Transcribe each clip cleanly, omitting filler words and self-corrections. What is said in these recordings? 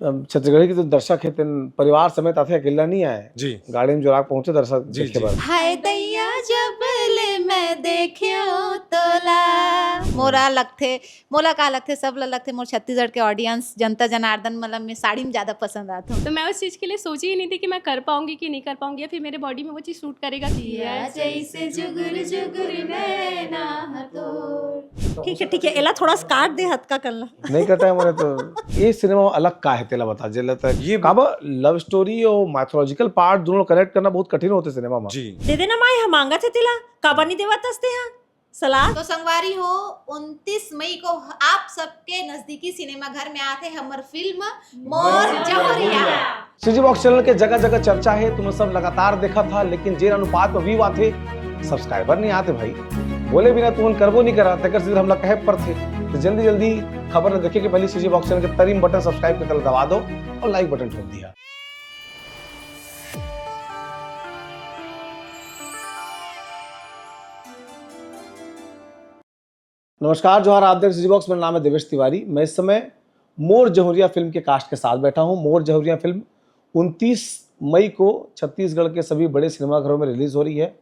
छत्तीसगढ़ के जो दर्शक है तेन परिवार समेत आथे, अकेला नहीं आए जी गाड़ी में जोराक पहुंचे दर्शक जी, देखे जी। बर। हाय दैया जब ले मैं देखियो तोला मोला का लगथे सब ला लगथे मोर छत्तीसगढ़ के ऑडियंस जनता जनार्दन मतलब में साड़ी में ज्यादा पसंद आता तो मैं उस चीज़ के लिए सोची ही नहीं थी कि मैं कर पाऊंगी कि नहीं कर पाऊंगी, या फिर मेरे बॉडी में वो चीज़ सूट करेगा कि जैसे जुगुर जुगुर नैना हथोर। ठीक है एला थोड़ा काट दे हद का करला। नहीं कटा है मैंने तो ये सिनेमा अलग का है तेला बता जेला तक ये काबा लव स्टोरी और माइथोलॉजिकल पार्ट दोनों कनेक्ट करना बहुत कठिन होते सिनेमा में। जी दे देना माई हम मांगा थे तिला काबा नहीं देवा तस्ते हाँ सलाह। तो संगवारी हो 29 मई को आप सबके नजदीकी सिनेमा घर में आते हमर फिल्म मोर जौहरिया। सीजी बॉक्स चैनल के जगह जगह चर्चा है, तुम्हें सब लगातार देखा था, लेकिन जेन अनुपात में व्यू आते सब्सक्राइबर नहीं आते भाई। बोले बिना तुम करबो नहीं करा तकर सीधे हम लोग कहे पर थे। तो जल्दी जल्दी खबर न देखे कि पहले सीजी बॉक्स चैनल के तरीम बटन सब्सक्राइब करके दबा दो और लाइक बटन ठोक दिया। नमस्कार जोहार, आप देख सीजी बॉक्स। मेरा नाम है देवेश तिवारी। मैं इस समय मोर जौहरिया फिल्म के कास्ट के साथ बैठा हूं। मोर जौहरिया फिल्म 29 मई को छत्तीसगढ़ के सभी बड़े सिनेमाघरों में रिलीज हो रही है।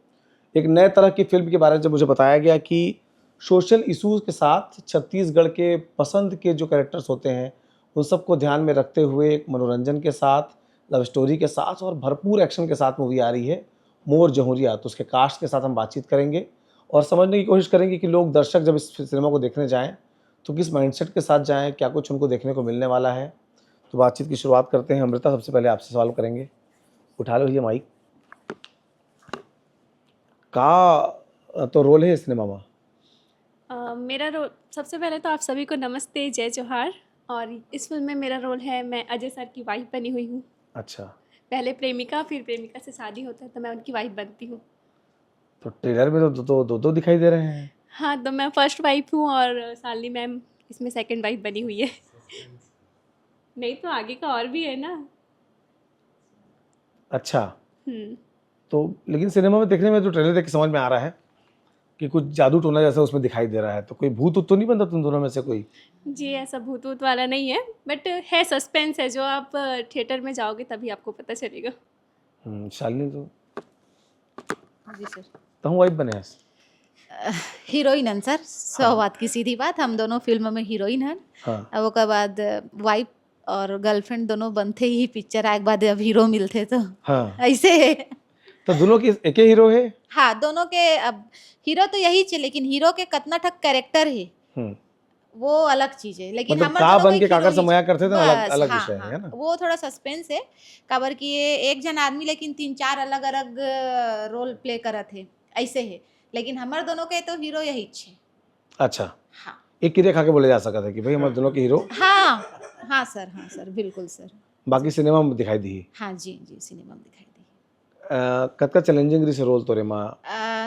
एक नए तरह की फिल्म के बारे में जब मुझे बताया गया कि सोशल इश्यूज के साथ छत्तीसगढ़ के पसंद के जो कैरेक्टर्स होते हैं उन सबको ध्यान में रखते हुए एक मनोरंजन के साथ, लव स्टोरी के साथ और भरपूर एक्शन के साथ मूवी आ रही है मोर जौहरिया। तो उसके कास्ट के साथ हम बातचीत करेंगे और समझने की कोशिश करेंगे कि लोग दर्शक जब इस सिनेमा को देखने जाएं तो किस माइंडसेट के साथ जाएं, क्या कुछ उनको देखने को मिलने वाला है। तो बातचीत की शुरुआत करते हैं। अमृता, सबसे पहले आपसे सवाल करेंगे। उठा लो ये माइक। का तो रोल है इस सिनेमा में? मेरा रोल, सबसे पहले तो आप सभी को नमस्ते, जय जोहार। और इस फिल्म में मेरा रोल है, मैं अजय सर की वाइफ बनी हुई हूँ। अच्छा, पहले प्रेमिका, फिर प्रेमिका से शादी होता है तो मैं उनकी वाइफ बनती हूँ। तो ट्रेलर में तो दो दिखाई दे रहे हैं। हाँ, तो मैं फर्स्ट वाइफ हूँ और शालिनी मैम इसमें सेकंड वाइफ बनी हुई है। नहीं तो आगे का और भी है ना। अच्छा, तो लेकिन सिनेमा में देखने में जो ट्रेलर देख के समझ में आ रहा है कि कुछ जादू टोना जैसा उसमें दिखाई दे रहा है। तो कोई भूत तो नहीं बनता तुम दोनों में से कोई? जी, ऐसा भूत वूत वाला नहीं है, बट है, सस्पेंस है। जो आप थिएटर में जाओगे तभी आपको पता चलेगा। शालिनी तो जी सर। तुम वाइफ बने हैं? हीरोइन हन सर, सौ बात की सीधी बात। हम दोनों फिल्म में हीरोइन हन। हाँ। अब ओकर बाद वाइफ और गर्लफ्रेंड दोनों बनते ही पिक्चर आए के बाद अब हीरो मिलते तो हाँ, ऐसे है। तो दोनों की एक ही हीरो है? हाँ, दोनों के अब हीरो तो यही है, लेकिन हीरो के कितना ठक कैरेक्टर है वो अलग चीज है। लेकिन मतलब हमर का दोनों बन को के एक काकर हीरो ही समया करते थे, अलग बस, अलग हाँ, विषय हाँ, है ना। वो थोड़ा सस्पेंस है। काबर कि ये एक जन आदमी लेकिन 3-4 अलग अलग रोल प्ले करत है, ऐसे है। लेकिन हमर दोनों के तो हीरो यही है। अच्छा, हाँ एक क्रिया खा के बोले जा सकता है कि भाई हमारे दोनों के हीरो। हाँ हाँ सर, बिल्कुल सर। बाकी सिनेमा में दिखाई दी। हाँ जी, सिनेमा में दिखाई दी। कतका चैलेंजिंग रही से रोल तोरे माँ?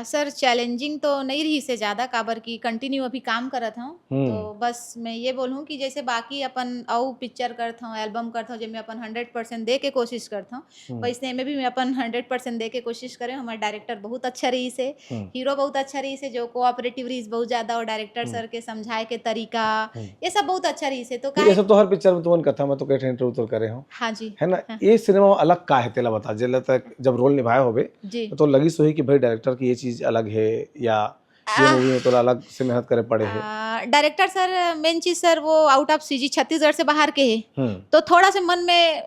सर चैलेंजिंग तो नहीं रही से ज़्यादा, काबर की कंटिन्यू अभी काम करत हूँ। तो बस मैं ये बोलूँ कि जैसे बाकी अपन औ पिक्चर करता हूँ, एल्बम करता हूँ, जिसमें अपन 100% दे के कोशिश करता हूँ, वैसे में भी मैं अपन 100% दे के कोशिश करें। हमारे डायरेक्टर बहुत अच्छा रही से, हीरो बहुत अच्छा रही से, जो कोऑपरेटिव रही बहुत ज़्यादा, और डायरेक्टर सर के समझाए के तरीका ये सब बहुत अच्छा रही से। तो ये सब तो हर पिक्चर में तुमन कथा में तो कई इंटरव्यू तो करे हो। हाँ जी, है ना। ये सिनेमा अलग का है तेला बता जेला तक जब रोल निभाया होबे जी। तो लगी सोही कि भाई डायरेक्टर की ये चीज अलग है या ये मूवी में तो अलग से मेहनत करे पड़े है? डायरेक्टर सर मेन चीज सर वो आउट ऑफ सीजी छत्तीसगढ़ से बाहर के है। तो थोड़ा से मन में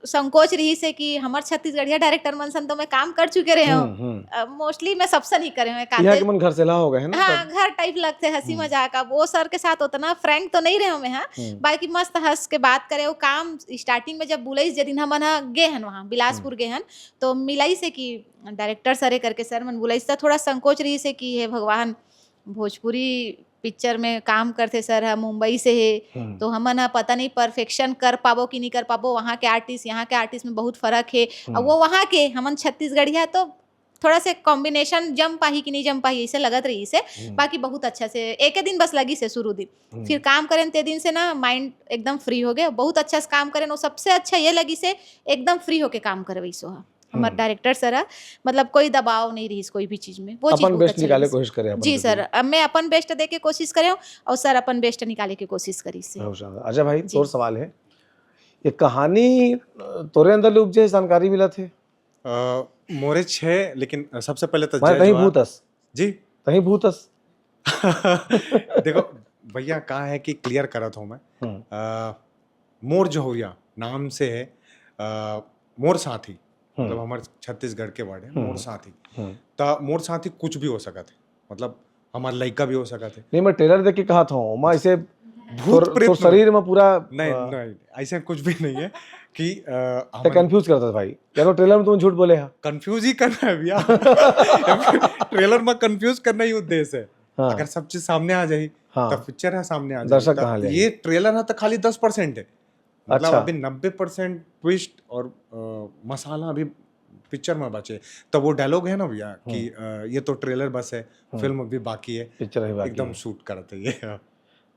संकोच रही से कि हमार छत्तीसगढ़िया डायरेक्टर मन सन तो मैं काम कर चुके रहे हूँ। मोस्टली मैं सबसे नहीं करे हूँ। यहाँ के मन घर से ला हो गए है ना। हाँ, घर टाइप लगते, हंसी मजाक। अब वो सर के साथ उतना फ्रैंक तो नहीं रहे हूँ मैं। हाँ, बाकी मस्त हंस के बात करे। वो काम स्टार्टिंग में जब बुलाई जदिन हम गए हन वहाँ बिलासपुर गए हन, तो मिलाई से कि डायरेक्टर सरे करके सर मन बुलाई से थोड़ा संकोच रही से कि हे भगवान, भोजपुरी पिक्चर में काम करते सर है, मुंबई से है, तो हमन पता नहीं परफेक्शन कर पाबो कि नहीं कर पाबो। वहाँ के आर्टिस्ट यहाँ के आर्टिस्ट में बहुत फर्क है। और वो वहाँ के हमन छत्तीसगढ़िया, तो थोड़ा से कॉम्बिनेशन जम पाही कि नहीं जम पाही ऐसे लगत रही से। बाकी बहुत अच्छा से एक दिन बस लगी से शुरू दिन, फिर काम करें ते दिन से ना माइंड एकदम फ्री हो गया। बहुत अच्छा से काम करें। वो सबसे अच्छा ये लगी से एकदम फ्री होके काम करे वैसो हमारे डायरेक्टर सर। मतलब कोई दबाव नहीं रही कोई भी चीज में। वो चीज अपन बेस्ट निकाले कोशिश करे। जी सर, अब मैं अपन बेस्ट दे के कोशिश करे और सर अपन बेस्ट निकाले की कोशिश करी से। अजय भाई, तोर सवाल है ये कहानी तोरे अंदर ले उपजे जानकारी मिला थे मोरे 6 लेकिन सबसे पहले तो मैं जय तही जवाहर भूतस जी तही भूतस देखो भैया कहा है कि क्लियर करत हूँ मैं मोर जहुरिया नाम से है मोर साथी मतलब हमारे छत्तीसगढ़ के वर्ड है मोर साथी तो मोर साथी कुछ भी हो सका थे मतलब हमारा लड़का भी हो सका थे नहीं मैं ट्रेलर देख के कहा था मैं इसे भूत प्रेत तो शरीर में पूरा नहीं ऐसा कुछ भी नहीं है कि कंफ्यूज करता था भाई यार ट्रेलर में तुम झूठ बोले हैं कंफ्यूज ही करना है भैया ट्रेलर में कंफ्यूज करना ही उद्देश्य है हाँ। अगर सब चीज सामने आ जाए हाँ। तो पिक्चर है सामने आ जाए दर्शक कहाँ ले ये ट्रेलर है तो खाली 10% है मतलब अच्छा। अभी 90% ट्विस्ट और मसाला अभी पिक्चर में बचे तो वो डायलॉग है ना भैया कि ये तो ट्रेलर बस है फिल्म अभी बाकी है पिक्चर है एकदम शूट करते ये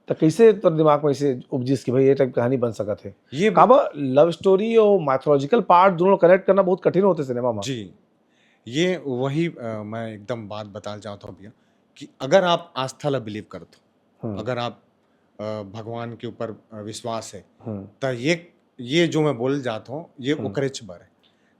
तो कैसे तो दिमाग में इसे उपजिस की भाई ये टाइप कहानी बन सका थे ये काबा लव स्टोरी और माइथोलॉजिकल पार्ट दोनों कनेक्ट करना बहुत कठिन होते सिनेमा में जी ये वही मैं एकदम बात बताना चाहता हूँ भैया कि अगर आप आस्था ला बिलीव करते हो अगर आप भगवान के ऊपर विश्वास है तो ये जो मैं बोल जाता हूँ ये ओकरे छबर है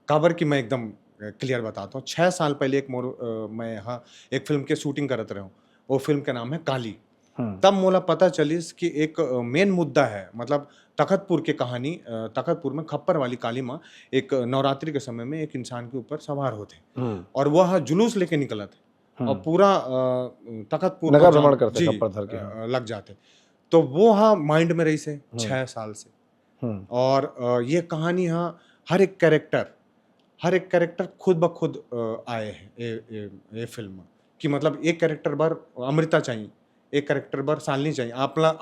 काबर की मैं एकदम क्लियर बताता हूँ 6 साल पहले मैं यहाँ एक फिल्म के शूटिंग करत रहा हूँ वो फिल्म का नाम है काली तब मोला पता चलिस कि एक मेन मुद्दा है मतलब तखतपुर के कहानी तखतपुर में खप्पर वाली काली माँ एक नवरात्रि के समय में एक इंसान के ऊपर सवार होते और वह जुलूस लेके निकला थे और पूरा तखतपुर नगर भ्रमण करते खप्पर धर के लग जाते तो वो हाँ माइंड में रही से 6 साल से और ये कहानी हाँ हर एक कैरेक्टर खुद ब खुद आए हैं ये फिल्म में कि मतलब एक कैरेक्टर बार अमृता चाहिए एक कैरेक्टर बार शालिनी चाहिए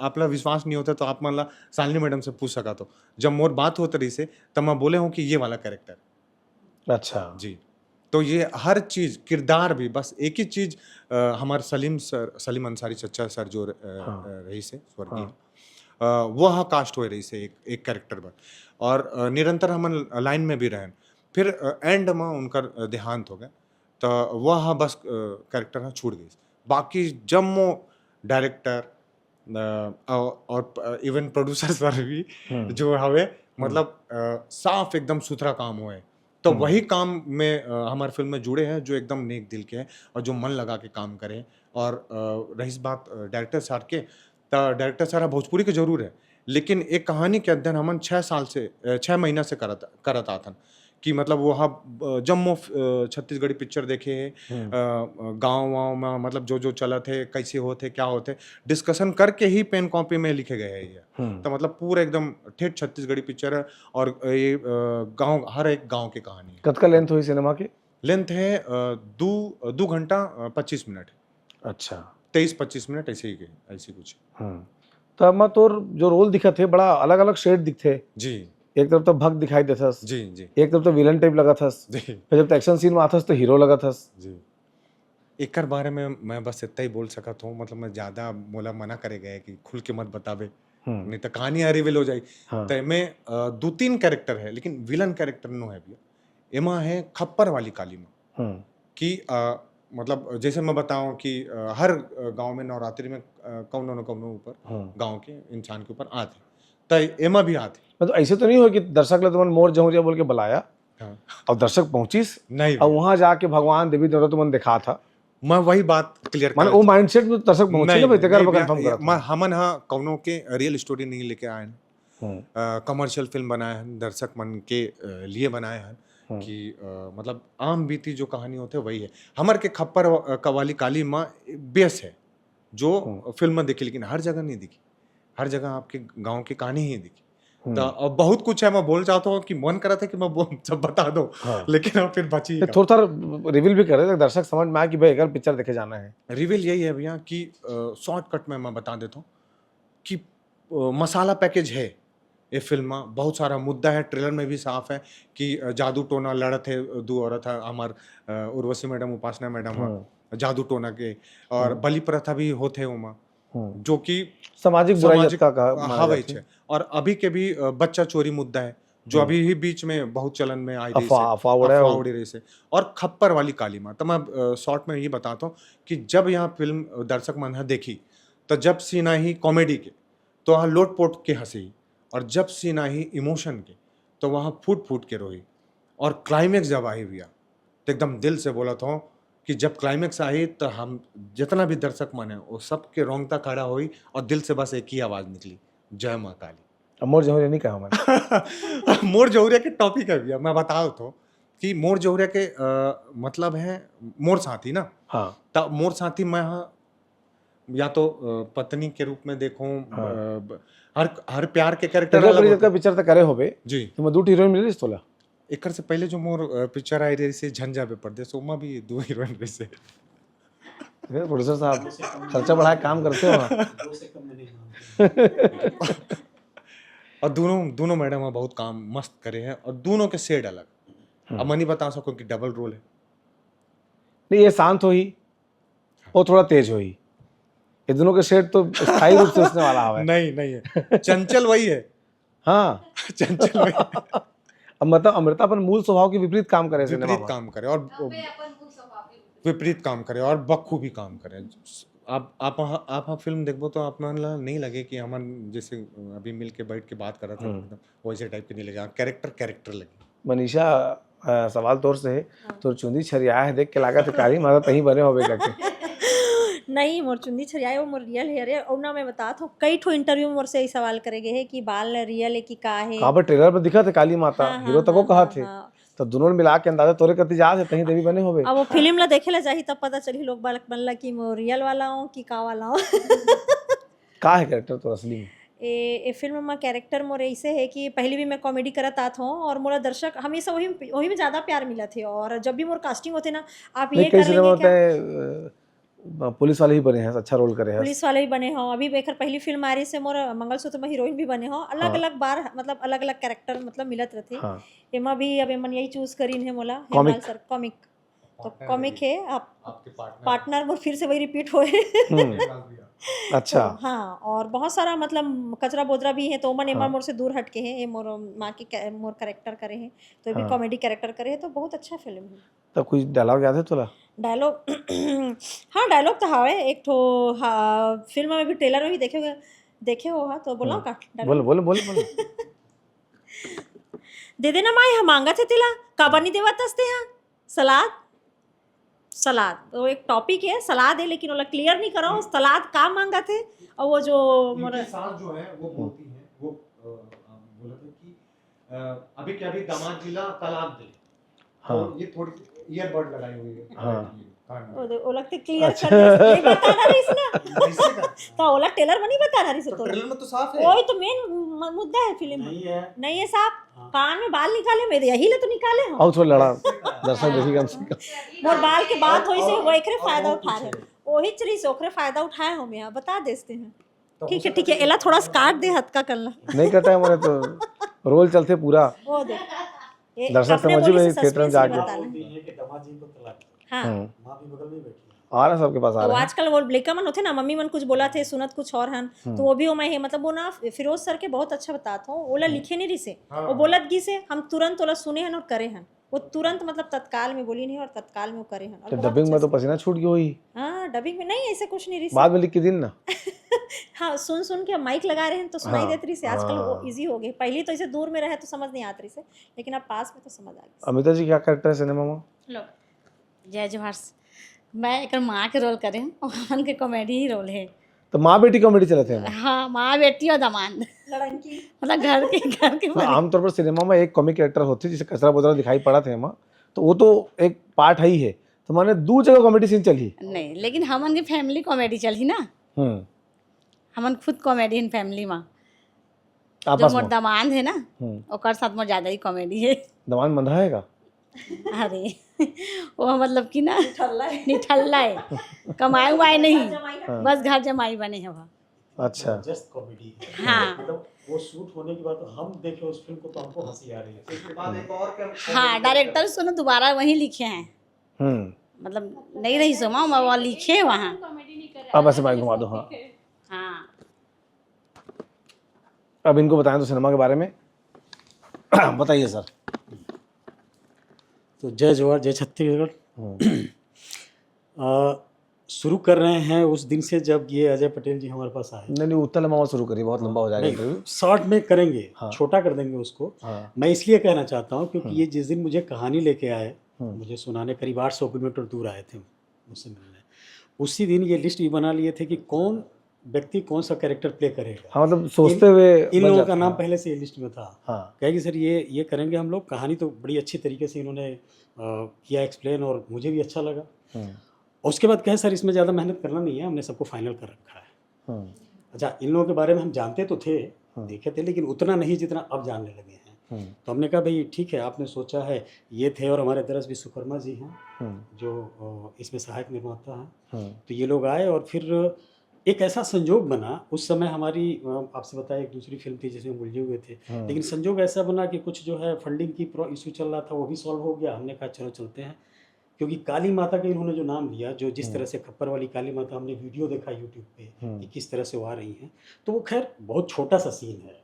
आपला विश्वास नहीं होता तो आप मतलब शालिनी मैडम से पूछ सका तो जब मोर बात होती रही से तब मैं बोले हूँ कि ये वाला कैरेक्टर अच्छा जी तो ये हर चीज किरदार भी बस एक ही चीज हमारे सलीम अंसारी चचा सर जो रही से स्वर्गीय वह कास्ट हो रही से एक कैरेक्टर पर और निरंतर हम लाइन में भी रहें फिर एंड में उनका देहांत हो गया तो वह बस कैरेक्टर छूट गई बाकी जब वो डायरेक्टर और इवन प्रोड्यूसर सर भी जो हवे मतलब साफ एकदम सुथरा काम हुए तो वही काम में हमारे फिल्म में जुड़े हैं जो एकदम नेक दिल के हैं और जो मन लगा के काम करें और रही बात डायरेक्टर सर के तो डायरेक्टर सर भोजपुरी के जरूर है लेकिन एक कहानी के अध्ययन हमन 6 महीना से करत आथन कि मतलब वो जम्मू छत्तीसगढ़ी पिक्चर देखे गाँव में मतलब जो चला थे कैसे होते क्या होते डिस्कशन करके ही पेन कॉपी में लिखे गए हैं ये तो मतलब पूरा एकदम ठेठ छत्तीसगढ़ी पिक्चर है और ये गांव हर एक गांव की कहानी है कब का लेंथ हुई सिनेमा की लेंथ है 2 घंटा 25 मिनट अच्छा 23-25 मिनट ऐसे ही ऐसी कुछ तो मैं तोर जो रोल दिखा थे बड़ा अलग अलग शेड दिखते जी एक तरफ तो भक्त दिखाई देता जी जी एक तरफ तो विलन टाइप लगा था जी फिर जब एक्शन सीन में आता तो हीरो लगा था जी एक बारे में मैं बस इतना ही बोल सका था मतलब मैं ज्यादा मोला मना करे गए कि खुल के मत बतावे नहीं तो कहानी रिवील हो जाए तो मैं 2-3 कैरेक्टर है लेकिन विलन कैरेक्टर नो है भैया एमा है खप्पर वाली काली माँ कि मतलब जैसे मैं बताऊं कि हर गांव में नवरात्रि में कौनो न कौनो ऊपर गांव के इंसान के ऊपर आते तो एमा भी आते मतलब ऐसे तो नहीं हो कि दर्शक ले तुमने मोर जहुरिया बोल के बुलाया और दर्शक पहुंचिस नहीं और वहां जाके भगवान देवी देवता तुमने देखा था मैं वही बात क्लियर माने वो माइंडसेट में दर्शक पहुंचे ना भाई तेकर कंफर्म कर मैं हमन हां कौनो के रियल स्टोरी नहीं लेके आए हैं कमर्शियल फिल्म बनाए हैं दर्शक मन के लिए बनाए हैं कि मतलब आम बीती जो कहानी होते वही है हमर के खप्पर कवाली काली माँ बेस है जो फिल्म में दिखी लेकिन हर जगह नहीं दिखी हर जगह आपके गांव की कहानी ही दिखी तो अब बहुत कुछ है मैं बोल चाहता हूँ कि मन करा था कि मैं सब बता दो लेकिन अब फिर बची थोड़ा थोड़ा रिवील भी कर रहे दर्शक समझ में आया कि भाई अगर पिक्चर देखे जाना है रिवील यही है भैया कि शॉर्टकट में मैं बता देता हूँ कि मसाला पैकेज है ये फिल्म में बहुत सारा मुद्दा है ट्रेलर में भी साफ है कि जादू टोना लड़त है 2 औरत है हमार उर्वशी मैडम उपासना मैडम जादू टोना के और बलि प्रथा भी होते उमा जो कि सामाजिक बुराई का हवाई है और अभी के भी बच्चा चोरी मुद्दा है जो अभी ही बीच में बहुत चलन में आई रही रही से और खप्पर वाली काली माँ तो मैं शॉर्ट में ये बताता हूँ कि जब यहाँ फिल्म दर्शक मन देखी तो जब सीना ही कॉमेडी के तो यहाँ लोट पोट के हंसी और जब सीन आई इमोशन की तो वहाँ फूट फूट के रोई। और क्लाइमेक्स जब आई भैया तो एकदम दिल से बोला था कि जब क्लाइमेक्स आई तो हम जितना भी दर्शक मन है वो सबके रोंगटा खड़ा हुई और दिल से बस एक ही आवाज़ निकली, जय माँ काली। अब मोर जमुरिया नहीं कहा मैंने। मोर जौहरिया के टॉपिक है भैया, मैं बताओ तो कि मोर जौहरिया के मतलब है मोर साथी ना। हाँ तब मोर साथी मैं या तो पत्नी के रूप में देखूं, हर प्यार के कैरेक्टर तेरे अलग बड़ी होते का पिक्चर तक करे होबे जी। तो मैं दूटी हीरोइन मिली तोला एक से पहले जो मोर पिक्चर आई रही से झंझा पे परदेस ओमा भी 2 हीरोइन रही से। प्रोड्यूसर साहब खर्चा बढ़ा के काम करते हो वहाँ। और दोनों मैडम बहुत काम मस्त करे हैं और दोनों के शेड अलग। अब मैं नहीं बता सकूं कि डबल रोल है। नहीं ये शांत हो ही और थोड़ा तेज हो ही, ये दोनों के शेड तो स्थायी रूप से उसने वाला हुआ है। नहीं है, चंचल वही है। हाँ चंचल वही है। अब मतलब अमृता अपन मूल स्वभाव के विपरीत काम करे सिनेमा विपरीत में। काम करे और विपरीत काम करे और बखूबी काम करे। आप फिल्म देखो तो आप मान ला नहीं लगे कि हमन जैसे अभी मिल के बैठ के बात कर रहा था एकदम वैसे टाइप के नहीं लगे, कैरेक्टर लगे। मनीषा सवाल तौर से है तो चुंदी छरिया है देख के लागत कारी मारा तही बने होबे करके। नहीं मोर चुंदी छरियाए वो मोर रियल हेयर है। और ना मैं बतात हूँ कई ठो इंटरव्यू में मोर से यही सवाल करेगे है कि बाल रियल है कि का है। काबर ट्रेलर पर दिखा थे काली माता हाँ, हीरो तको हाँ, कहा हाँ, थे हाँ। तो दोनों ने मिला के अंदाजा तोरे कति जा तही देवी बने होबे। अब वो फिल्म ला देखे ला जाही तब पता चली लोग बालक बनला कि मोर रियल वाला हूँ कि का वाला हूँ। का है कैरेक्टर तो असली में? ए फिल्म में कैरेक्टर मोर ऐसे है कि पहले भी मैं कॉमेडी करत आत हूँ और मोरा दर्शक हमेशा वही में ज़्यादा प्यार मिला थे। और जब भी मोर कास्टिंग होते ना आप ये नहीं कई कर सिनेमा लेंगे होता क्या, है पुलिस वाले ही बने हैं, अच्छा रोल करे हैं। पुलिस वाले भी बने हो। अभी बेकर पहली फिल्म आ रही से मोर मंगलसूत्र में हीरोइन भी बने हो। अलग अलग बार मतलब अलग अलग कैरेक्टर मतलब मिलत रहते। हाँ एमा भी अब एमन यही चूज करीन है मोला कॉमिक। हेमाल सर कॉमिक तो कॉमिक है आप आपके पार्टनर मोर फिर से वही रिपीट होए। अच्छा हाँ और बहुत सारा मतलब कचरा बोदरा भी है तो मन एमा मोर से दूर हटके है। ये मोर माँ के मोर कैरेक्टर करे हैं तो ये भी कॉमेडी कैरेक्टर करे हैं तो बहुत अच्छा फिल्म है। तो कुछ डायलॉग याद है तोला? डायलॉग हाँ डायलॉग तो हावे एक ठो फिल्म में भी ट्रेलर में भी देखे हो हाँ तो बोला का बोल बोल बोल बोल। दे देना माई हम मांगा थे तिला काबर नहीं देवा तस्ते हाँ सलाद तो एक टॉपिक है सलाद है लेकिन वो क्लियर नहीं करो सलाद का मांगा थे। और वो जो मोर सास जो है वो बोलती है वो बोला था कि अभी क्या भी दामाद जिला तलाक दे। हाँ। तो ये थोड़ी ईयरबड लगाई हुई है हाँ। कान में। वो लगते क्लियर कर नहीं बताना रही ना ऐसे का तो ओला टेलर में नहीं बताना रही से तो ट्रेलर में तो साफ है। वही तो मेन मुद्दा है फिल्म में नहीं है साहब कान में बाल निकाले मेरे यही ले तो निकाले हो आओ थोड़ा लड़ा दर्शक देखी कम से कम। मोर बाल के बात होई से वो एकरे फायदा उठा रहे वही चीज से ओकरे फायदा उठाए हम यहाँ बता देते हैं। ठीक है एला थोड़ा काट दे हद का करना नहीं करता है मैंने तो रोल चलते पूरा वो दे ये दर्शक अपने समझी बोली में से थिएटर में suspense जाके। बताना। हाँ आ रहा सबके पास आ तो रहा है। आजकल वो लड़का मन होते ना मम्मी मन कुछ बोला थे सुनत कुछ और हन तो वो भी मैं है मतलब वो ना फिरोज सर के बहुत अच्छा बताता हूँ ओला लिखे नहीं रही से वो बोलत गी से हम तुरंत ओला सुने हन और करे हन वो तुरंत मतलब तत्काल में बोली नहीं और तत्काल में वो करे हन। तो डबिंग में तो पसीना छूट गया ही, हाँ डबिंग में नहीं ऐसे कुछ नहीं रही से। बाद में लिख के दिन ना। हाँ सुन के माइक लगा रहे हैं तो सुनाई हाँ, देती रही से आजकल वो हाँ। इजी हो गई। पहले तो ऐसे दूर में रहे तो समझ नहीं आती रही से लेकिन अब पास में तो समझ आ गई। अमिता जी क्या कैरेक्टर है सिनेमा में? लो जय जोहार। मैं एक माँ के रोल करे और हमन के कॉमेडी ही रोल है। तो माँ बेटी कॉमेडी चलते हैं। हाँ माँ बेटी और दामाद लड़की मतलब घर के तो आमतौर पर सिनेमा में एक कॉमिक कैरेक्टर होती है जिसे कचरा बोतरा दिखाई पड़ा थे माँ तो वो तो एक पार्ट है ही है तो मैंने दो जगह कॉमेडी सीन चली। नहीं लेकिन हमन के फैमिली कॉमेडी चली ना। हमन खुद कॉमेडी इन फैमिली में जो आपस मोर में दामाद है ना ओकर साथ में ज्यादा ही कॉमेडी है। दमान बंधा है का? अरे वो मतलब कि ना निठल्ला है कमाए उमाए नहीं बस घर जमाई बने हैं वहाँ। अच्छा जस्ट कॉमेडी हाँ मतलब वो शूट होने के बाद हम देखे उस फिल्म को तो हमको हंसी आ रही है। उसके बाद एक और हाँ डायरेक्टर उसको ना दोबारा वहीं लिखे हैं मतलब नहीं रही सोमा वो लिखे हैं वहाँ। अब ऐसे माइक घुमा दो। हाँ हाँ अब इनको बताएं तो सिनेमा के बारे में बताइए सर। तो जय जोहार जय छत्तीसगढ़। शुरू कर रहे हैं उस दिन से जब ये अजय पटेल जी हमारे पास आए। नहीं नहीं, उत्तल लंबा शुरू करिए, बहुत लंबा हो जाएगा इंटरव्यू। नहीं, शॉर्ट में करेंगे, हाँ। छोटा कर देंगे उसको। हाँ। मैं इसलिए कहना चाहता हूँ क्योंकि ये जिस दिन मुझे कहानी लेके आए, मुझे सुनाने करीब 800 किलोमीटर दूर आए थे मुझसे मिलने, उसी दिन ये लिस्ट भी बना लिए थे कि कौन व्यक्ति कौन सा कैरेक्टर प्ले करेगा। हाँ, मतलब सोचते हुए इन लोगों का नाम पहले से ये लिस्ट में था। हाँ। कहेगी सर ये करेंगे हम लोग। कहानी तो बड़ी अच्छी तरीके से इन्होंने किया एक्सप्लेन, और मुझे भी अच्छा लगा। और उसके बाद कहे सर इसमें ज़्यादा मेहनत करना नहीं है, हमने सबको फाइनल कर रखा है। अच्छा, इन लोगों के बारे में हम जानते तो थे, देखे थे, लेकिन उतना नहीं जितना अब जानने लगे हैं। तो हमने कहा भाई ठीक है, आपने सोचा है ये थे, और हमारे तरस विश्वकर्मा जी हैं जो इसमें सहायक निर्माता हैं। तो ये लोग आए और फिर एक ऐसा संजोग बना। उस समय हमारी आपसे बताया एक दूसरी फिल्म थी जिसमें उलझे हुए थे, लेकिन संजोग ऐसा बना कि कुछ जो है फंडिंग की इशू चल रहा था, वो भी सॉल्व हो गया। हमने कहा चलो चलते हैं, क्योंकि काली माता का इन्होंने जो नाम लिया, जो जिस तरह से खप्पर वाली काली माता, हमने वीडियो देखा यूट्यूब पे कि किस तरह से वो आ रही हैं, तो वो खैर बहुत छोटा सा सीन है,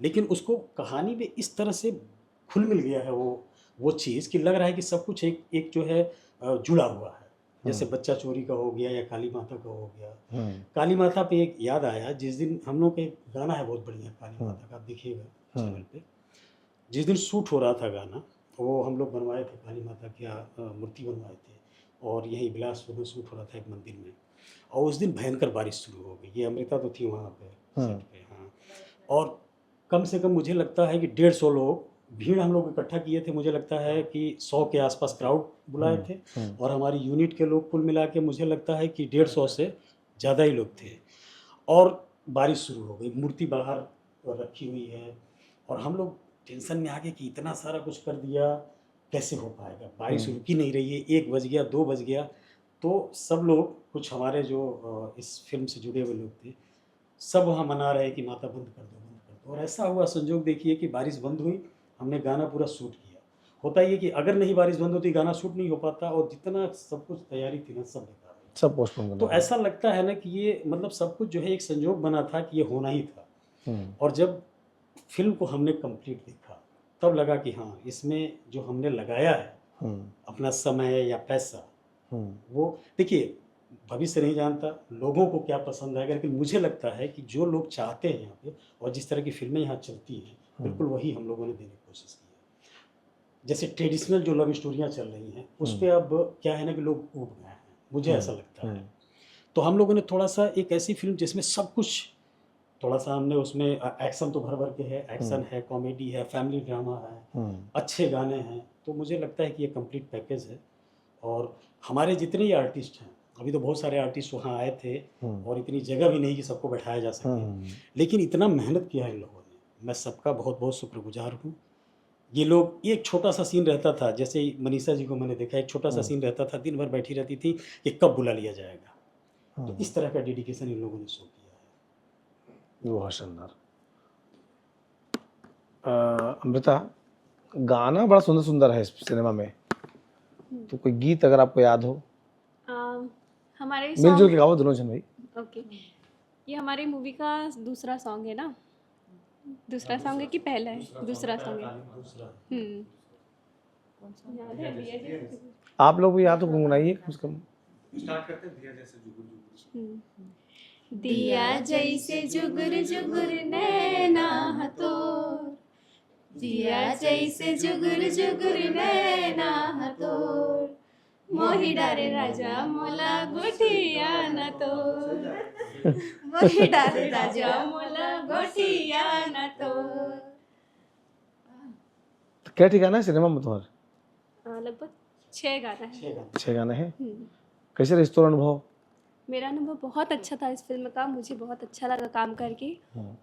लेकिन उसको कहानी में इस तरह से खुल मिल गया है वो चीज़ कि लग रहा है कि सब कुछ एक जो है जुड़ा हुआ है। जैसे बच्चा चोरी का हो गया या काली माता का हो गया। काली माता पे एक याद आया, जिस दिन हम लोग का एक गाना है बहुत बढ़िया काली माता का, आप देखिएगा चैनल पे, जिस दिन शूट हो रहा था गाना, वो हम लोग बनवाए थे, काली माता की मूर्ति बनवाए थे, और यही बिलासपुर में शूट हो रहा था एक मंदिर में। और उस दिन भयंकर बारिश शुरू हो गई। ये अमृता तो थी वहाँ पे सेट पे। हाँ, और कम से कम मुझे लगता है कि 150 लोग भीड़ हम लोग इकट्ठा किए थे। मुझे लगता है कि 100 के आसपास क्राउड बुलाए थे, और हमारी यूनिट के लोग कुल मिला के मुझे लगता है कि 150 से ज़्यादा ही लोग थे। और बारिश शुरू हो गई, मूर्ति बाहर रखी हुई है, और हम लोग टेंशन में आ गए कि इतना सारा कुछ कर दिया, कैसे हो पाएगा। बारिश रुक ही नहीं रही है, 1 बज गया, 2 बज गया। तो सब लोग, कुछ हमारे जो इस फिल्म से जुड़े हुए लोग थे, सब वहाँ मना रहे कि माता बंद कर दो, बंद कर दो। और ऐसा हुआ संजोग, देखिए कि बारिश बंद हुई, हमने गाना पूरा शूट किया। होता ये कि अगर नहीं बारिश बंद होती, गाना शूट नहीं हो पाता, और जितना सब कुछ तैयारी थी ना, सब बेकार हो गया, सब पोस्टपोन करना। तो ऐसा लगता है ना कि ये मतलब सब कुछ जो है एक संजोग बना था कि ये होना ही था। और जब फिल्म को हमने कंप्लीट देखा, तब लगा कि हाँ, इसमें जो हमने लगाया है अपना समय या पैसा, वो देखिए भविष्य नहीं जानता लोगों को क्या पसंद आएगा, लेकिन मुझे लगता है कि जो लोग चाहते हैं यहाँ पे, और जिस तरह की फिल्में यहाँ चलती हैं, बिल्कुल वही हम लोगों ने देने की कोशिश की है। जैसे ट्रेडिशनल जो लव स्टोरियाँ चल रही हैं, उस पर अब क्या है ना कि लोग ऊब गए हैं, मुझे ऐसा लगता है। तो हम लोगों ने थोड़ा सा एक ऐसी फिल्म जिसमें सब कुछ, थोड़ा सा हमने उसमें एक्शन तो भर भर के है, एक्शन है, कॉमेडी है, फैमिली ड्रामा है, अच्छे गाने हैं। तो मुझे लगता है कि ये कंप्लीट पैकेज है। और हमारे जितने ही आर्टिस्ट हैं, अभी तो बहुत सारे आर्टिस्ट वहाँ आए थे, और इतनी जगह भी नहीं कि सबको बैठाया जा सके, लेकिन इतना मेहनत किया है इन लोगों ने, मैं सबका बहुत बहुत शुक्रगुजार हूँ। ये लोग, एक छोटा सा सीन रहता था, जैसे मनीषा जी को मैंने देखा, एक छोटा सा सीन रहता था, दिन भर बैठी रहती थी कि कब बुला लिया जाएगा। तो इस तरह का डेडिकेशन इन लोगों ने शो किया है। बहुत शानदार। अमृता, गाना बड़ा सुंदर सुंदर है इस सिनेमा में, तो कोई गीत अगर आपको याद हो? हमारे मिलजुल के गाओ दोनों जन भाई। ओके, ये हमारी मूवी का दूसरा सॉन्ग है ना? दूसरा सॉन्ग है कि पहला है? दूसरा सॉन्ग है। याद है दिया जैसे? आप लोग भी याद हो, गुनगुनाइए कम से कम। स्टार्ट करते हैं दिया जैसे जुगुर दिया जैसे जुगुर जुगुर नैना हतोर, दिया जैसे जुगुर जुगुर नैना हतोर, मोहि डारे राजा मोला गोठिया न तोर, मोहि डारे राजा मोला गोठिया न तोर। तो क्या ठिकाना है सिनेमा में तुम्हारा? लगभग 6 गाना है। 6 गाने हैं। कैसे रहा इस अनुभव? मेरा अनुभव बहुत अच्छा था इस फिल्म का, मुझे बहुत अच्छा लगा काम करके।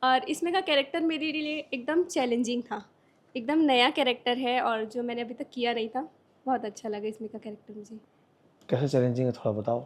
और इसमें का कैरेक्टर मेरे लिए एकदम चैलेंजिंग था, एकदम नया कैरेक्टर है, और जो मैंने अभी तक किया नहीं था, बहुत अच्छा लगा इसमें का कैरेक्टर मुझे। कैसे चैलेंजिंग है, थोड़ा बताओ।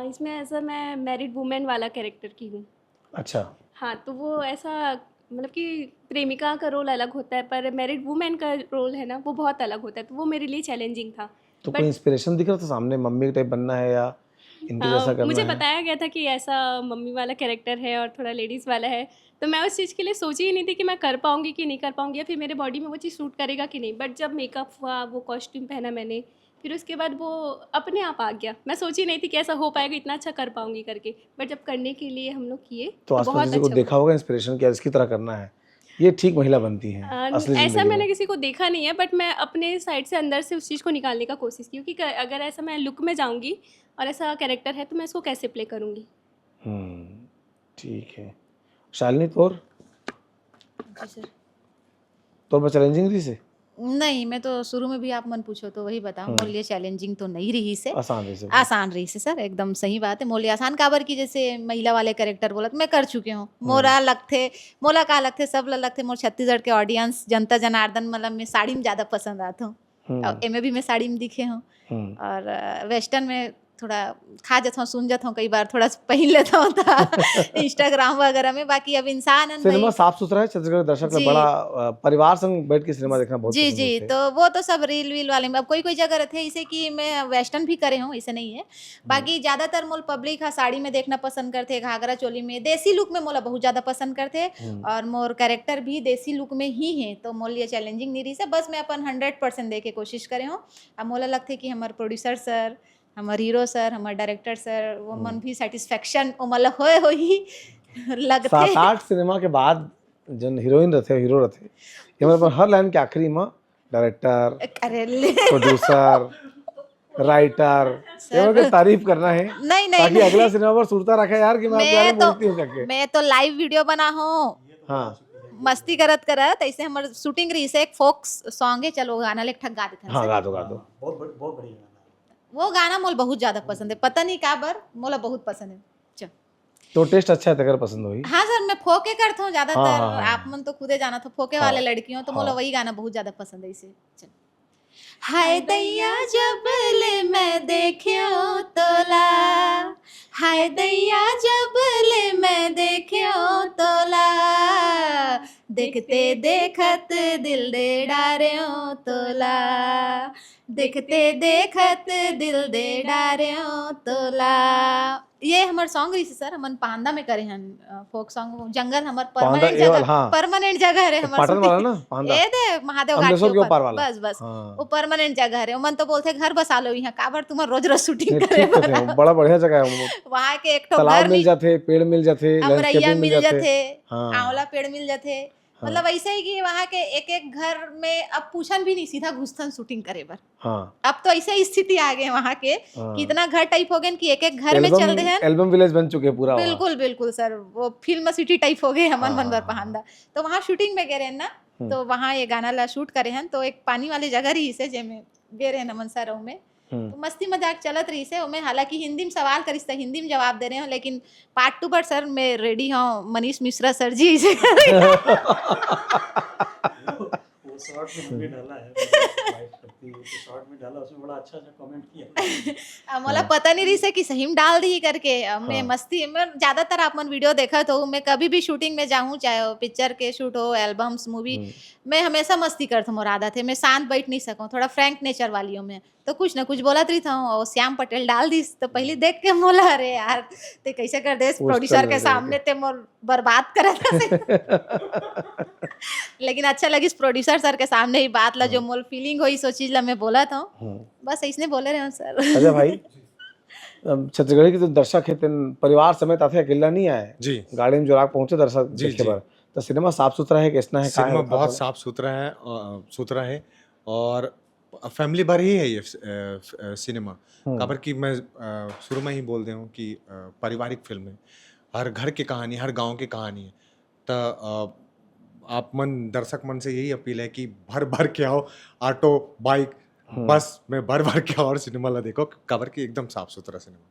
इसमें ऐसा मैं मैरिड वुमेन वाला कैरेक्टर की हूँ। अच्छा। हाँ, तो वो ऐसा मतलब कि प्रेमिका का रोल अलग होता है, पर मैरिड वुमेन का रोल है ना, वो बहुत अलग होता है, तो वो मेरे लिए चैलेंजिंग था। तो कोई इंस्पिरेशन दिख रहा था सामने, मम्मी के टाइप बनना है या इनके जैसा करना मुझे है? बताया गया था कि ऐसा मम्मी वाला कैरेक्टर है और थोड़ा लेडीज़ वाला है, तो मैं उस चीज़ के लिए सोची ही नहीं थी कि मैं कर पाऊँगी कि नहीं कर पाऊँगी, या फिर मेरे बॉडी में वो चीज़ सूट करेगा कि नहीं। बट जब मेकअप हुआ, वो कॉस्ट्यूम पहना मैंने, फिर उसके बाद वो अपने आप आ गया। मैं सोची नहीं थी कि ऐसा हो पाएगा, इतना अच्छा कर पाऊंगी करके, बट जब करने के लिए हम लोग किए तो आसपास बहुत किसी को अच्छा देखा होगा इंस्पिरेशन कि यार इसकी तरह करना है, ये ठीक महिला बनती है असली ऐसा जिंदगी मैंने में। किसी को देखा नहीं है, बट मैं अपने साइड से अंदर से उस चीज़ को निकालने का कोशिश की, क्योंकि अगर ऐसा मैं लुक में जाऊंगी और ऐसा कैरेक्टर है तो मैं इसको कैसे प्ले करूंगी। ठीक है। शालिनी तौर जी सर। तौर पर चैलेंजिंग रही से नहीं, मैं तो शुरू में भी आप मन पूछो तो वही बताऊं, मोर लिए चैलेंजिंग तो नहीं रही से, आसान रही से आसान रही से सर, एकदम सही बात है। मोर लिए आसान काबर की जैसे महिला वाले कैरेक्टर बोला तो मैं कर चुके हूँ। मोरा लगथे, मोला का लगथे, सब ला लगथे। मोर छत्तीसगढ़ के ऑडियंस जनता जनार्दन मतलब मैं साड़ी में ज़्यादा पसंद आता हूँ, और एमे भी मैं साड़ी में दिखे हूँ, और वेस्टर्न में थोड़ा खा जाता हूँ, सुन जाता हूँ, कई बार थोड़ा पहन लेता हूँ था इंस्टाग्राम वगैरह में। बाकी अब इंसान है सिनेमा भाई। साफ सुथरा है, छत्तीसगढ़ के दर्शक जी। ने बड़ा परिवार संग बैठ के सिनेमा देखना बहुत जी पसंद जी, करते हैं। तो वो तो सब रील वील वाले में। अब कोई कोई जगह रहते हैं इसे कि मैं वेस्टर्न भी करे हूँ, इसे नहीं है। बाकी ज़्यादातर मोल पब्लिक हा साड़ी में देखना पसंद करते, घाघरा चोली में, देसी लुक में मोला बहुत ज़्यादा पसंद करते, और मोर कैरेक्टर भी देसी लुक में ही है, तो मोल ये चैलेंजिंग नहीं रही से। बस मैं अपन 100% दे के कोशिश करे हूँ। अब मोला लगते कि हमारे प्रोड्यूसर सर, हमारे हीरो सर, हमारे डायरेक्टर सर, वो मन भी सेटिस्फेक्शन ओ मतलब होए हो ही लगते। 7-8 सिनेमा के बाद जन हीरोइन रहते हीरो रहते, ये मतलब हर लाइन के आखिरी में डायरेक्टर, अरे ले प्रोड्यूसर, राइटर, ये मतलब तारीफ करना है नहीं नहीं ताकि अगला सिनेमा पर सुरता रखा यार कि मैं आपके बारे में बोलती हूँ करके। मैं तो लाइव वीडियो बना हूँ हाँ मस्ती करत करत, ऐसे हमारे शूटिंग रही से। एक फोक सॉन्ग है, चलो गाना ले ठग गा देते हैं हाँ, सर। गा दो बहुत बहुत बढ़िया गाना है। वो गाना मोल बहुत ज्यादा पसंद है, पता नहीं का बर मोला बहुत पसंद है। चल तो टेस्ट अच्छा है अगर पसंद हुई। हाँ सर, मैं फोके करता हूँ ज्यादातर। हाँ। आप मन तो खुदे जाना था, फोके हाँ। वाले लड़कियों तो मोला हाँ। वही गाना बहुत ज्यादा पसंद है इसे। चल हाय दैया जब ले मैं देखियो तोला, हाय दैया जब ले मैं देखियो तोला, देखते देखत दिल दे डार्यो तोला, देखते देखत दिल दे डार्यो तोला। ये हमार सॉन्ग रही सर, हमन पांदा में करे हन फोक सॉन्ग। जंगल हमार पांदा परमानेंट एवल, जगह, हाँ। परमानेंट जगह है हमार पाटन वाला shooting। ना पांदा, ए दे महादेव घाट अमलेश्वर के के ऊपर ऊपर, वाला। बस बस हाँ। वो परमानेंट जगह है। मन तो बोलते घर बसा लो यहाँ, काबर तुम्हार रोज रोज शूटिंग नहीं, करे ठीक कहते हैं, बड़ा बढ़िया जगह है वो। वहाँ के एक ठो तालाब घर मिल भी, जाते, पेड़ मिल जाते, अमरैया लैंडस्केपिंग मिल मिल जाते। जाते, हाँ। आंवला पेड़ मिल जाते। मतलब ऐसे ही कि वहाँ के एक एक घर में अब पूछन भी नहीं, सीधा घुसथन शूटिंग करे बर। हाँ। अब तो ऐसे ही स्थिति आ गए वहाँ के हाँ। कि इतना घर टाइप हो गए कि एक एक घर में चल रहे हैं। एल्बम विलेज बन चुके हैं पूरा वहाँ। बिल्कुल बिल्कुल सर, वो फिल्म सिटी टाइप हो गए हमन हाँ, मन बर हाँ, पहांदा। तो वहाँ शूटिंग में गए रहे ना, तो वहाँ ये गाना ला शूट करे हैं। तो एक पानी वाली जगह रही से जेमे गए रहे नमन सर में, तो मस्ती मजाक चलत रही से ओमे। हालांकि हिंदी में सवाल करिस तो हिंदी में जवाब दे रहे हो, लेकिन पार्ट 2 पर सर मैं रेडी हूँ। मनीष मिश्रा सर जी से वो शॉर्ट में हमने डाला है, वाइफ करती है तो शॉर्ट में डाला, उसमें बड़ा अच्छा अच्छा कमेंट किया। मोला पता नहीं रही से कि सही में डाल दी करके। मैं मस्ती में ज्यादातर आप मन वीडियो देखा तो मैं कभी भी शूटिंग में जाऊँ, चाहे वो पिक्चर के शूट हो, एल्बम्स, मूवी, मैं हमेशा मस्ती करता हूँ। राधा थे मैं शांत बैठ नहीं सकूँ, थोड़ा फ्रैंक नेचर वाली हूँ मैं, तो कुछ ना कुछ बोलत रही था। और श्याम पटेल डाल दी तो पहले देख के मोला अरे यार ते कैसे कर दे प्रोड्यूसर के सामने, ते मोर बर्बाद कर लेकिन अच्छा लगी प्रोड्यूसर सर के सामने ही बात ला, जो मोल फीलिंग हुई सो चीज ला मैं बोला था। बस इसने बोले रहे सर। अजय भाई, छत्तीसगढ़ की जो दर्शक है परिवार समेत आते, अकेला नहीं आए जी। गाड़ी में जोराक पहुंचे दर्शक जी, देखे जी। बर। तो सिनेमा साफ सुथरा है, कैसा है? सिनेमा बहुत साफ सुथरा है और फैमिली भर ही है ये सिनेमा। खबर की मैं शुरू में ही बोल दे हूँ कि पारिवारिक फिल्म है, हर घर की कहानी, हर गांव की कहानी है। तो आप मन दर्शक मन से यही अपील है कि भर भर के आओ, ऑटो, बाइक, बस में भर भर के आओ और सिनेमा ला देखो। खबर की एकदम साफ सुथरा सिनेमा,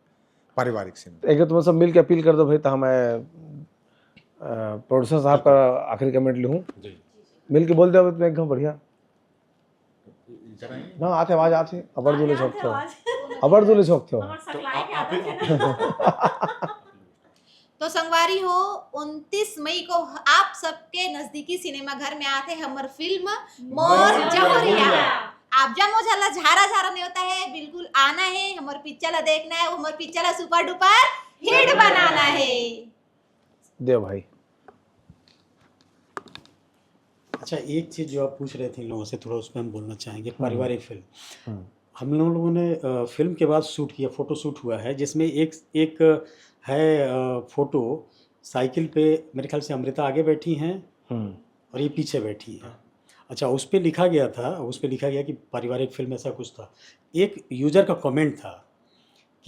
पारिवारिक सिनेमा। एक तुम सब मिल के अपील कर दो भाई, तो मैं प्रोड्यूसर साहब का आखिरी कमेंट लूँ, मिल के बोल दो तुम एकदम बढ़िया ना आते आवाज आते अबर दूले छोकते हो, अबर दूले छोकते हो। तो संगवारी हो 29 मई को आप सबके नजदीकी सिनेमा घर में आते हमर फिल्म मोर जौहरिया। आप जमो झला झारा झारा नहीं होता है, बिल्कुल आना है, हमारे पिक्चर ला देखना है, हमारे पिक्चर ला सुपर डुपर हिट बनाना है। दे भाई। अच्छा, एक चीज़ जो आप पूछ रहे थे इन लोगों से, थोड़ा उस पर हम बोलना चाहेंगे। पारिवारिक फिल्म हम लोगों ने फिल्म के बाद शूट किया, फ़ोटो शूट हुआ है, जिसमें एक है फ़ोटो साइकिल पे, मेरे ख्याल से अमृता आगे बैठी हैं और ये पीछे बैठी है। अच्छा, उस पे लिखा गया कि पारिवारिक फिल्म ऐसा कुछ था। एक यूज़र का कमेंट था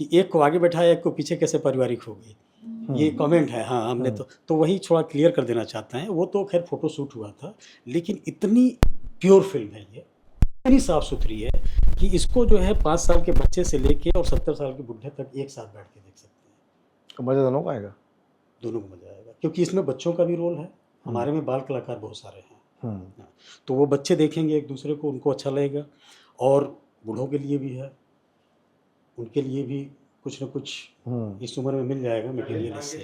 कि एक को आगे बैठाया, एक को पीछे, कैसे पारिवारिक होगी, ये कमेंट है। हाँ, हमने तो वही थोड़ा क्लियर कर देना चाहते हैं। वो तो खैर फ़ोटो शूट हुआ था, लेकिन इतनी प्योर फिल्म है ये, इतनी साफ़ सुथरी है कि इसको जो है 5 साल के बच्चे से लेके और 70 साल के बुढ़े तक एक साथ बैठ के देख सकते हैं। तो मज़ा दोनों को आएगा? दोनों को मज़ा आएगा, क्योंकि इसमें बच्चों का भी रोल है, हमारे में बाल कलाकार बहुत सारे हैं। हाँ, तो वो बच्चे देखेंगे एक दूसरे को, उनको अच्छा लगेगा, और बूढ़ों के लिए भी है, उनके लिए भी कुछ न कुछ इस उम्र में मिल जाएगा मटेरियल इससे।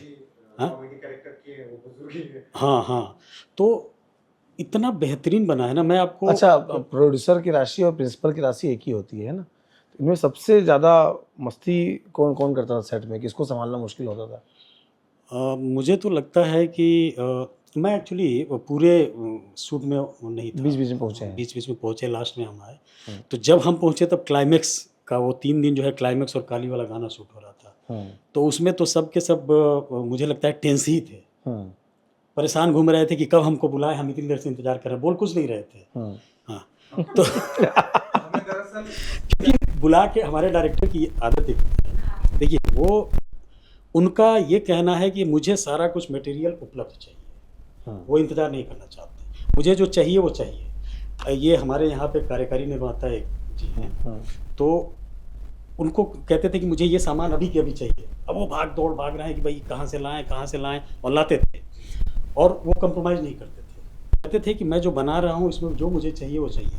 हाँ, तो इतना बेहतरीन बना है ना, मैं आपको। अच्छा, प्रोड्यूसर की राशि और प्रिंसिपल की राशि एक ही होती है ना? तो इनमें सबसे ज़्यादा मस्ती कौन कौन करता था सेट में? किसको संभालना मुश्किल होता था? मुझे तो लगता है कि मैं एक्चुअली पूरे शूट में नहीं था, बीच बीच में पहुँचे हैं। बीच में पहुँचे, लास्ट में हम आए। तो जब हम पहुँचे तब क्लाइमेक्स का वो 3 दिन जो है क्लाइमेक्स और काली वाला गाना शूट हो रहा था। तो उसमें तो सब के सब मुझे लगता है टेंस ही थे, परेशान घूम रहे थे कि कब हमको बुलाए, हम इतनी देर से इंतजार कर रहे हैं, बोल कुछ नहीं रहे थे। हाँ, तो क्योंकि बुला के, हमारे डायरेक्टर की आदत है, देखिए वो, उनका ये कहना है कि मुझे सारा कुछ मटेरियल उपलब्ध चाहिए, वो इंतज़ार नहीं करना चाहते, मुझे जो चाहिए वो चाहिए। ये हमारे यहाँ पे कार्यकारी निर्माता एक जी हैं, तो उनको कहते थे कि मुझे ये सामान अभी के अभी चाहिए। अब वो भाग रहे हैं कि भाई कहाँ से लाएं, और लाते थे, और वो कंप्रोमाइज़ नहीं करते थे, कहते थे कि मैं जो बना रहा हूँ इसमें जो मुझे चाहिए वो चाहिए।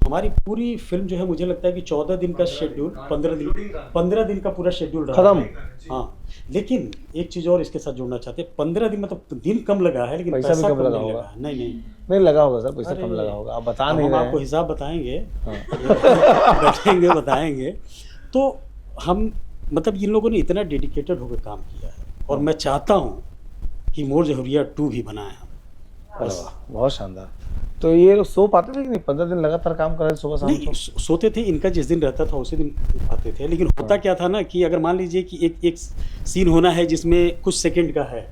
हमारी पूरी फिल्म जो है, मुझे लगता है कि 14 दिन का शेड्यूल, 15 दिन का पूरा शेड्यूल रहा खत्म। हाँ, लेकिन एक चीज़ और इसके साथ जोड़ना चाहते हैं, 15 दिन मतलब दिन कम लगा है, लेकिन पैसा भी कम लगा नहीं होगा। लगा। नहीं नहीं लगा होगा सर, पैसा कम लगा होगा, आप बता नहीं हम रहे आपको हैं। हिसाब बताएंगे, बताएंगे। तो हम, मतलब इन लोगों ने इतना डेडिकेटेड होकर काम किया है, और मैं चाहता हूँ कि मोर जहुरिया 2 भी बनाए हम। अरे वाह, बहुत शानदार। तो ये लोग सो पाते थे कि नहीं? 15 दिन लगातार काम कर रहे थे, सुबह शाम नहीं, सोते थे, इनका जिस दिन रहता था उसी दिन आते थे। लेकिन होता क्या था ना कि अगर मान लीजिए कि एक सीन होना है जिसमें कुछ सेकंड का है,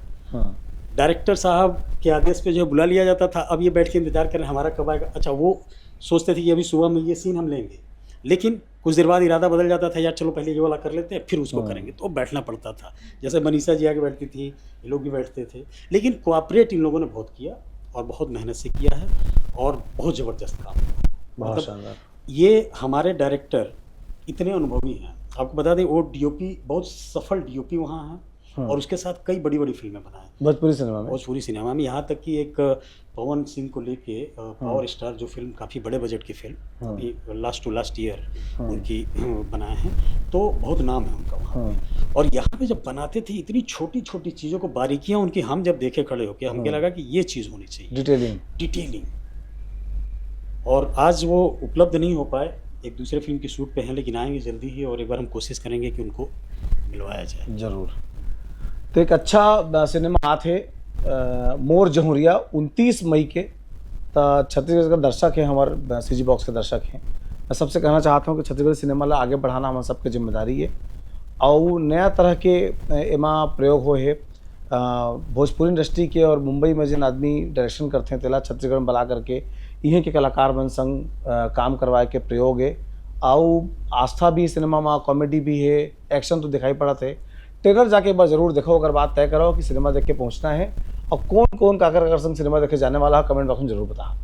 डायरेक्टर साहब के आदेश पे जो बुला लिया जाता था, अब ये बैठ के इंतजार कर रहे हैं हमारा कब आएगा। अच्छा, वो सोचते थे कि अभी सुबह में ये सीन हम लेंगे, लेकिन कुछ देर बाद इरादा बदल जाता था, यार चलो पहले ये वाला कर लेते हैं फिर उसको करेंगे, तो बैठना पड़ता था। जैसे मनीषा जी आगे बैठती थी, ये लोग भी बैठते थे, लेकिन कोऑपरेट इन लोगों ने बहुत किया और बहुत मेहनत से किया है, और बहुत ज़बरदस्त काम है। बहुत शानदार। ये हमारे डायरेक्टर इतने अनुभवी हैं, आपको बता दें, वो डीओपी, बहुत सफल डीओपी वहाँ हैं, और उसके साथ कई बड़ी बड़ी फिल्में बनाए भोजपुरी सिनेमा में। यहाँ तक कि एक पवन सिंह को लेके पावर स्टार जो फिल्म, काफ़ी बड़े बजट की फिल्म, अभी लास्ट टू लास्ट ईयर उनकी बनाए हैं, तो बहुत नाम है उनका वहाँ पे। और यहाँ पे जब बनाते थे, इतनी छोटी छोटी चीज़ों को, बारीकियाँ उनकी हम जब देखे खड़े होके, हमको लगा कि ये चीज़ होनी चाहिए, डिटेलिंग। और आज वो उपलब्ध नहीं हो पाए, एक दूसरे फिल्म की शूट पे हैं, लेकिन आएंगे जल्दी ही, और एक बार हम कोशिश करेंगे कि उनको मिलवाया जाए। जरूर। तो एक अच्छा सिनेमा हाथ है मोर जहुरिया, 29 मई के। छत्तीसगढ़ का दर्शक है, हमारे सीजी बॉक्स के दर्शक हैं। मैं सबसे कहना चाहता हूँ कि छत्तीसगढ़ सिनेमा ला आगे बढ़ाना हम सबकी जिम्मेदारी है, और नया तरह के एमा प्रयोग हो है भोजपुरी इंडस्ट्री के, और मुंबई में जिन आदमी डायरेक्शन करते हैं तेला छत्तीसगढ़ में बुला करके यहीं के कलाकार मन संग काम करवाए के प्रयोग है। और आस्था भी सिनेमा में, कॉमेडी भी है, एक्शन तो दिखाई पड़ा थे। ट्रेलर जाके एक बार जरूर देखो, अगर बात तय करो कि सिनेमा देख के पहुंचना है, और कौन कौन काकर संग सिनेमा देखे जाने वाला है, कमेंट बॉक्स में जरूर बताओ।